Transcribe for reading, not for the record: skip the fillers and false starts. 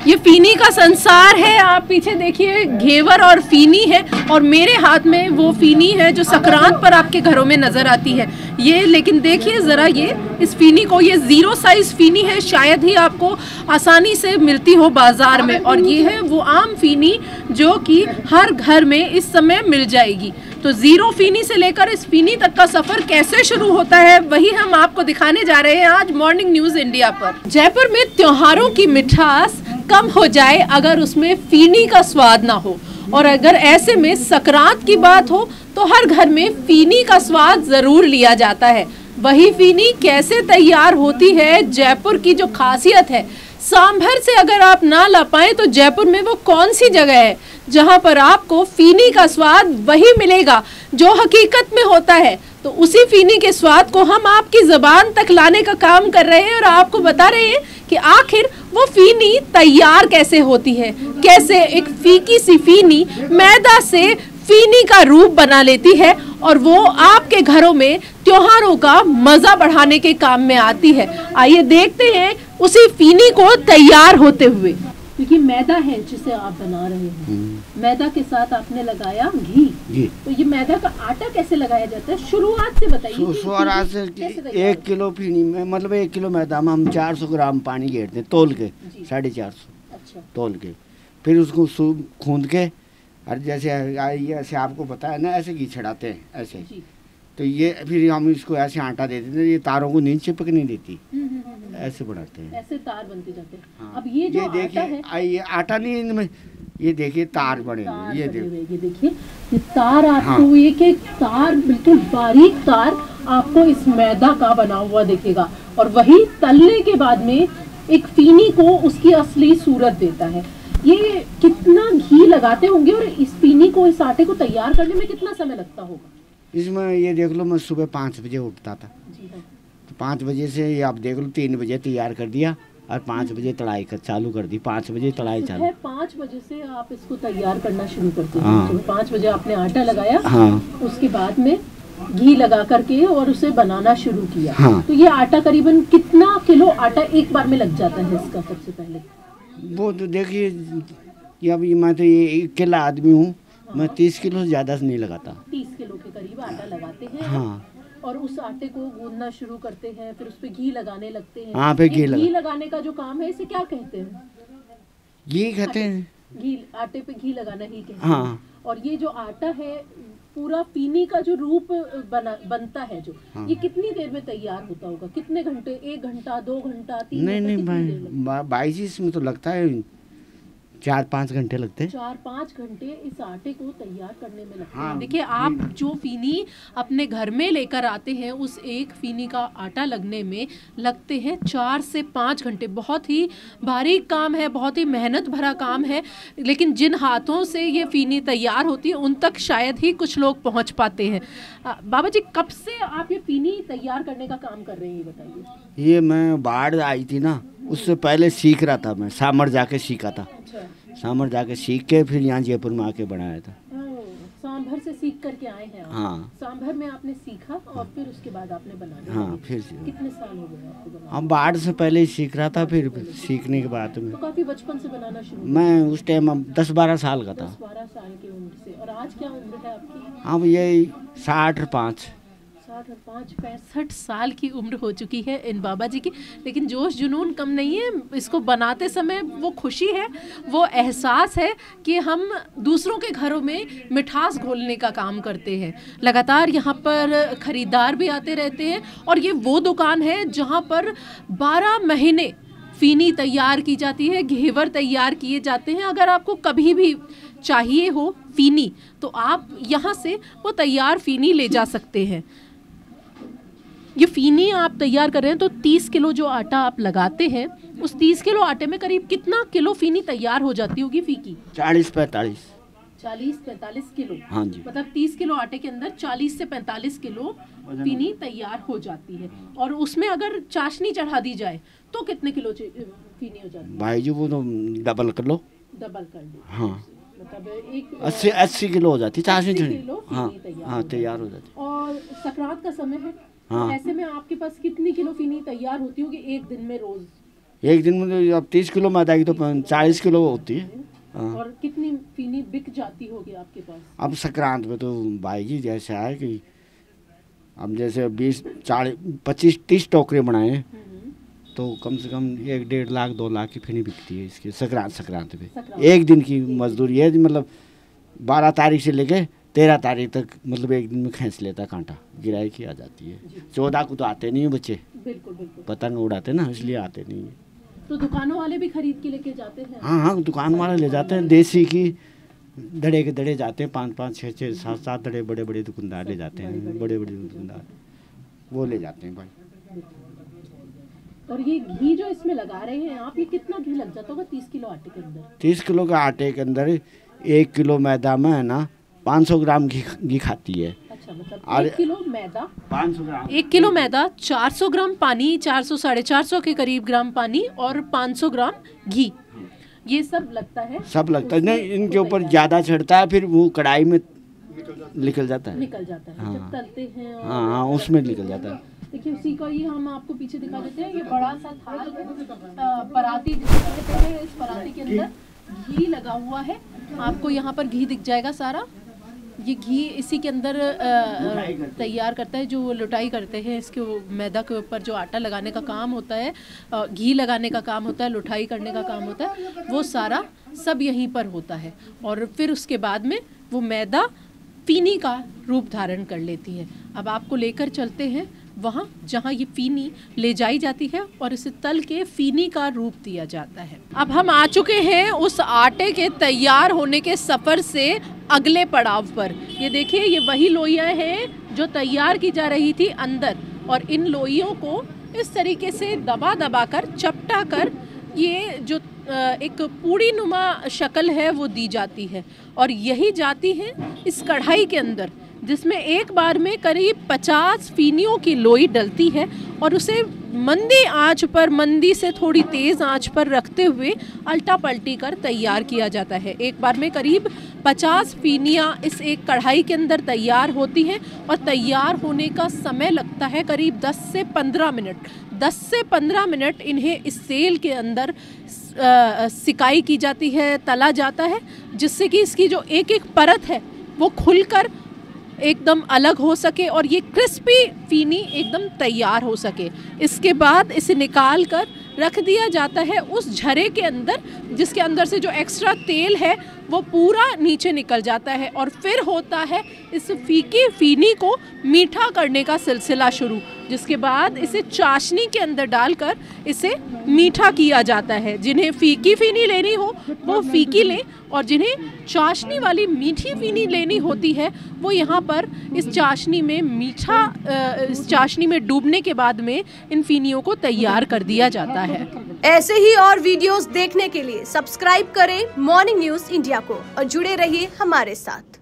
ये फीनी का संसार है। आप पीछे देखिए घेवर और फीनी है और मेरे हाथ में वो फीनी है जो संक्रांत पर आपके घरों में नजर आती है। ये लेकिन देखिए ज़रा, ये इस फीनी को, ये 0 साइज फीनी है, शायद ही आपको आसानी से मिलती हो बाजार में। और ये है वो आम फीनी जो कि हर घर में इस समय मिल जाएगी। तो 0 फीनी से लेकर इस फीनी तक का सफर कैसे शुरू होता है वही हम आपको दिखाने जा रहे हैं आज मॉर्निंग न्यूज इंडिया पर। जयपुर में त्योहारों की मिठास कम हो जाए अगर उसमें फीनी का स्वाद ना हो, और अगर ऐसे में संक्रांत की बात हो तो हर घर में फीनी का स्वाद जरूर लिया जाता है। वही फीनी कैसे तैयार होती है, जयपुर की जो खासियत है, सांभर से अगर आप ना ला पाए तो जयपुर में वो कौन सी जगह है जहां पर आपको फीनी का स्वाद वही मिलेगा जो हकीकत में होता है। तो उसी फीनी के स्वाद को हम आपकी ज़बान तक लाने का काम कर रहे हैं और आपको बता रहे हैं कि आखिर वो फीनी तैयार कैसे होती है, कैसे एक फीकी सी फीनी मैदा से फीनी का रूप बना लेती है और वो आपके घरों में त्योहारों का मज़ा बढ़ाने के काम में आती है। आइए देखते हैं उसी फीनी को तैयार होते हुए। क्योंकि मैदा है जिसे आप बना रहे हैं, मैदा के साथ आपने लगाया घी। तो ये मैदा का आटा कैसे लगाया जाता है, शुरुआत से बताइए। शुरुआत से 1 किलो फीनी में, मतलब 1 किलो मैदा में हम 400 ग्राम पानी घेरते हैं तोल के, 450 अच्छा तोल के, फिर उसको खूंद के, और जैसे आपको पता है ना, ऐसे घी छड़ाते हैं ऐसे। तो ये फिर हम इसको ऐसे आटा दे देते हैं, ये तारों को नीचे चिपक नहीं देती, ऐसे बनाते हैं, ऐसे तार बनते जाते हैं। हाँ। अब ये जो देखिए आटा है, ये आटा नहीं इनमें, ये देखिए तार बने हुए, ये देखिए ये तार आपको, एक तार बिल्कुल बारीक तार आपको इस मैदा का बना हुआ दिखेगा और वही तलने के बाद में एक फीनी को उसकी असली सूरत देता है। ये कितना घी लगाते होंगे और इस फीनी को, इस आटे को तैयार करने में कितना समय लगता होगा? इसमें ये देख लो, मैं सुबह 5 बजे उठता था, तो 5 बजे से ये आप देख लो 3 बजे तैयार कर दिया और 5 बजे तड़ाई चालू कर दी। 5 बजे तड़ाई चालू, 5 बजे से आप इसको तैयार करना शुरू करते हैं। हाँ। 5 बजे आपने आटा लगाया, हाँ। उसके बाद में घी लगा करके और उसे बनाना शुरू किया। हाँ। तो ये आटा करीबन कितना किलो आटा एक बार में लग जाता है इसका? सबसे पहले वो तो देखिए, अभी मैं तो ये अकेला आदमी हूँ, मैं 30 किलो से ज़्यादा से नहीं लगाता। 30 किलो के करीब आटा लगाते हैं। हाँ। और उस आटे को गूंदना शुरू करते हैं, फिर उस पे घी लगाने लगते हैं। हाँ, पे घी लगाने का जो काम है इसे क्या कहते हैं? घी कहते हैं। घी, आटे पे घी लगाना ही कहते हैं। हाँ। और ये जो आटा है, पूरा फीनी का जो रूप बनता है जो, हाँ। ये कितनी देर में तैयार होता होगा? कितने घंटे? 1 घंटा, 2 घंटा, 3 घंटा? नहीं, 22 में तो लगता है 4-5 घंटे लगते हैं। 4-5 घंटे इस आटे को तैयार करने में लगते हैं। हाँ। देखिए, आप जो फीनी अपने घर में लेकर आते हैं, उस एक फीनी का आटा लगने में लगते हैं 4 से 5 घंटे। बहुत ही बारीक काम है, बहुत ही मेहनत भरा काम है, लेकिन जिन हाथों से ये फीनी तैयार होती है उन तक शायद ही कुछ लोग पहुंच पाते हैं। बाबा जी, कब से आप ये फीनी तैयार करने का काम कर रहे हैं, ये बताइए। ये मैं बाढ़ आई थी ना, उससे पहले सीख रहा था, मैं सामर जाके सीखा था। सामर जाके सीख के फिर यहाँ जयपुर में आके बनाया था। सांभर से सीख करके आए हैं आप? हाँ। सांभर में आपने सीखा और फिर उसके बाद आपने बनाया? हाँ, फिर कितने साल हो गए आपको बनाने? हम बाढ़ से पहले ही सीख रहा था, फिर सीखने के बाद में तो काफी बचपन से बनाना शुरू? मैं उस टाइम 10-12 साल का था। 10-12 साल की उम्र से। और आज क्या उम्र है आपकी? हाँ, यही 60-5 65 साल की उम्र हो चुकी है इन बाबा जी की, लेकिन जोश जुनून कम नहीं है। इसको बनाते समय वो खुशी है, वो एहसास है कि हम दूसरों के घरों में मिठास घोलने का काम करते हैं। लगातार यहाँ पर खरीदार भी आते रहते हैं और ये वो दुकान है जहाँ पर 12 महीने फीनी तैयार की जाती है, घेवर तैयार किए जाते हैं। अगर आपको कभी भी चाहिए हो फीनी तो आप यहाँ से वो तैयार फीनी ले जा सकते हैं। ये फीनी आप तैयार कर रहे हैं तो 30 किलो जो आटा आप लगाते हैं, उस 30 किलो आटे में करीब कितना किलो फीनी तैयार हो जाती होगी फीकी? 40-45 किलो। हाँ जी। मतलब 30 किलो आटे के अंदर 40 से 45 किलो फीनी तैयार हो जाती है। और उसमें अगर चाशनी चढ़ा दी जाए तो कितने किलो फीनी हो जाती है? भाई जी, वो तो डबल कर लो। डबल कर लो। हाँ, मतलब एक 80 किलो हो जाती है चाशनी चढ़ी। हाँ हाँ, तैयार हो जाती। और संक्रांत का समय है, हाँ। ऐसे में आपके पास कितनी किलो फीनी तैयार होती होगी एक दिन में? रोज एक दिन में अब 30 किलो मैदा की तो 40 किलो होती है। और कितनी फीनी बिक जाती होगी आपके पास? अब संक्रांत में तो भाई जी जैसे है कि हम जैसे 20, 40, 25, 30 टोकरे बनाए तो कम से कम 1-1.5 लाख 2 लाख की फीनी बिकती है इसकी संक्रांत पे। एक दिन की मजदूरी है, मतलब 12 तारीख से लेके 13 तारीख तक, मतलब एक दिन में खींच लेता कांटा, गिराई की आ जाती है। 14 को तो आते नहीं है बच्चे, बिल्कुल पतंग उड़ाते ना, इसलिए आते नहीं है। तो दुकानों वाले भी खरीद के लेके जाते हैं? हाँ, दुकान वाले ले जाते हैं। देसी की धड़े के धड़े जाते हैं, 5-5, 6-6, 7-7 धड़े बड़े दुकानदार ले जाते हैं, बड़े दुकानदार वो ले जाते हैं भाई। और ये घी जो इसमें लगा रहे हैं आप, ये कितना घी लग जाता होगा 30 किलो आटे के अंदर? 30 किलो का आटे के अंदर 1 किलो मैदा में है ना 500 ग्राम घी खाती है। अच्छा, मतलब 1 किलो मैदा 500 ग्राम, 1 किलो मैदा 400 ग्राम पानी, 400-450 के करीब ग्राम पानी और 500 ग्राम घी, ये सब लगता है। सब लगता है, नहीं इनके ऊपर ज़्यादा चढ़ता है, फिर वो कढ़ाई में निकल जाता है। हाँ। जब तलते हैं हाँ, उसमें निकल जाता है। देखिए उसी का ये हम आपको पीछे दिखा देते हैं। ये बड़ा सा थाल है, पराती जिसे कहते हैं। इस पराती के अंदर घी लगा हुआ है, आपको यहाँ पर घी दिख जाएगा सारा। ये घी इसी के अंदर तैयार करता है, जो लुटाई करते हैं इसके मैदा के ऊपर जो आटा लगाने का काम होता है, घी लगाने का काम होता है, लुटाई करने का काम होता है, वो सारा सब यहीं पर होता है। और फिर उसके बाद में वो मैदा फीनी का रूप धारण कर लेती है। अब आपको लेकर चलते हैं वहाँ जहाँ ये फीनी ले जाई जाती है और इसे तल के फीनी का रूप दिया जाता है। अब हम आ चुके हैं उस आटे के तैयार होने के सफ़र से अगले पड़ाव पर। ये देखिए, ये वही लोइयाँ हैं जो तैयार की जा रही थी अंदर, और इन लोइयों को इस तरीके से दबा कर चपटा कर ये जो एक पूड़ी नुमा शक्ल है वो दी जाती है, और यही जाती है इस कढ़ाई के अंदर, जिसमें एक बार में करीब 50 फीनियों की लोई डलती है, और उसे मंदी आंच पर, मंदी से थोड़ी तेज़ आंच पर रखते हुए अल्टा पलटी कर तैयार किया जाता है। एक बार में करीब 50 फीनियाँ इस एक कढ़ाई के अंदर तैयार होती हैं, और तैयार होने का समय लगता है करीब 10 से 15 मिनट। 10 से 15 मिनट इन्हें इस तेल के अंदर सिकाई की जाती है, तला जाता है, जिससे कि इसकी जो एक एक परत है वो खुलकर एकदम अलग हो सके और ये क्रिस्पी फीनी एकदम तैयार हो सके। इसके बाद इसे निकाल कर रख दिया जाता है उस झरे के अंदर, जिसके अंदर से जो एक्स्ट्रा तेल है वो पूरा नीचे निकल जाता है, और फिर होता है इस फीकी फीनी को मीठा करने का सिलसिला शुरू, जिसके बाद इसे चाशनी के अंदर डालकर इसे मीठा किया जाता है। जिन्हें फीकी फीनी लेनी हो वो फीकी लें, और जिन्हें चाशनी वाली मीठी फीनी लेनी होती है वो यहाँ पर इस चाशनी में इस चाशनी में डूबने के बाद में इन फीनियों को तैयार कर दिया जाता है। ऐसे ही और वीडियोस देखने के लिए सब्सक्राइब करें मॉर्निंग न्यूज इंडिया को और जुड़े रहिए हमारे साथ।